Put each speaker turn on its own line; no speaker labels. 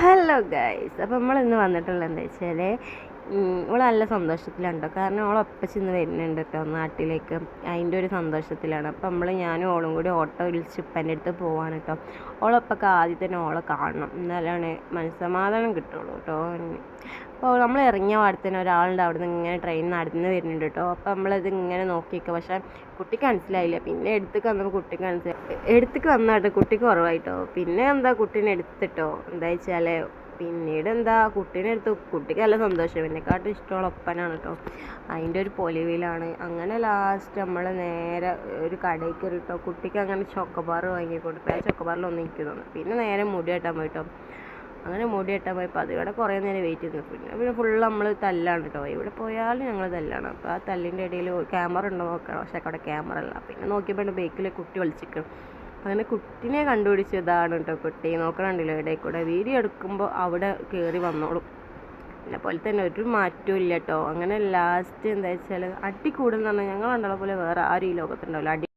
Hello guys, അപ്പോൾ നമ്മളിന്ന് വന്നിട്ടുള്ളത് എന്താ വെച്ചാൽ ഇവൾ നല്ല സന്തോഷത്തിലാണ് കേട്ടോ. കാരണം അവൾ ഒപ്പച്ച് ഇന്ന് വരുന്നുണ്ട് കേട്ടോ നാട്ടിലേക്ക്. അതിൻ്റെ ഒരു സന്തോഷത്തിലാണ്. അപ്പോൾ ഞാനും ഓളും കൂടി ഓട്ടോ വിളിച്ച് ഉപ്പൻ്റെ അടുത്ത് പോവാണ് കേട്ടോ. ഓളൊപ്പൊക്കെ ആദ്യം തന്നെ ഓളെ കാണണം, എന്നാലാണ് മനസ്സമാധാനം കിട്ടുള്ളൂ കേട്ടോ. അപ്പോൾ നമ്മൾ ഇറങ്ങിയ പാടത്തന്നെ ഒരാളുണ്ട് അവിടെ നിന്ന് ഇങ്ങനെ ട്രെയിൻ നടന്ന് വരുന്നുണ്ട് കേട്ടോ. അപ്പോൾ നമ്മളത് ഇങ്ങനെ നോക്കിയിരിക്കുക. പക്ഷേ കുട്ടിക്ക് മനസ്സിലായില്ല. പിന്നെ എടുത്തേക്ക് വന്നപ്പോൾ കുട്ടിക്ക് മനസ്സിലായി. എടുത്തേക്ക് വന്നാട്ടോ കുട്ടിക്ക് കുറവായിട്ടോ. പിന്നെ എന്താ കുട്ടീനെ എടുത്തിട്ടോ. എന്താ വെച്ചാൽ പിന്നീട് എന്താ കുട്ടീനെ എടുത്ത് കുട്ടിക്ക് നല്ല സന്തോഷം. എന്നെക്കാട്ടും ഇഷ്ടമുള്ള ഒപ്പനാണ് കേട്ടോ. അതിൻ്റെ ഒരു പൊലിവിലാണ്. അങ്ങനെ ലാസ്റ്റ് നമ്മൾ നേരെ ഒരു കടയിൽ കയറി കേട്ടോ. കുട്ടിക്ക് അങ്ങനെ ചോക്കോബാർ വാങ്ങി കൊടുത്തു. ആ ചോക്കോബാറിലൊന്നും എനിക്ക് തോന്നുന്നു. പിന്നെ നേരെ മുടി വെട്ടാൻ പോയിട്ടോ. അങ്ങനെ മുടി വെട്ടാൻ പോയപ്പോൾ അതിവിടെ കുറേ നേരം വെയിറ്റ് ചെയ്തു. പിന്നെ ഫുള്ള് നമ്മൾ തല്ലാണ് കേട്ടോ. ഇവിടെ പോയാലും ഞങ്ങൾ തല്ലാണ്. അപ്പോൾ ആ തല്ലിൻ്റെ ഇടയിൽ ക്യാമറ ഉണ്ടോ നോക്കണം. പക്ഷേ അവിടെ ക്യാമറ അല്ല. പിന്നെ നോക്കിയപ്പോൾ ബേക്കിൽ കുട്ടി വലിച്ചിരിക്കണം. അങ്ങനെ കുട്ടീനെ കണ്ടുപിടിച്ചതാണ് കേട്ടോ. കുട്ടി നോക്കണുണ്ടല്ലോ ഇടയിൽ കൂടെ. വീഡിയോ എടുക്കുമ്പോൾ അവിടെ കയറി വന്നോളും. പിന്നെ പോലെ തന്നെ ഒരു മാറ്റവും ഇല്ല കേട്ടോ. അങ്ങനെ ലാസ്റ്റ് എന്താ വെച്ചാൽ അടി കൂടുതൽ എന്ന് പറഞ്ഞാൽ ഞങ്ങൾ കണ്ടുള്ള പോലെ വേറെ ആരും ഈ ലോകത്തുണ്ടാവില്ല. അടി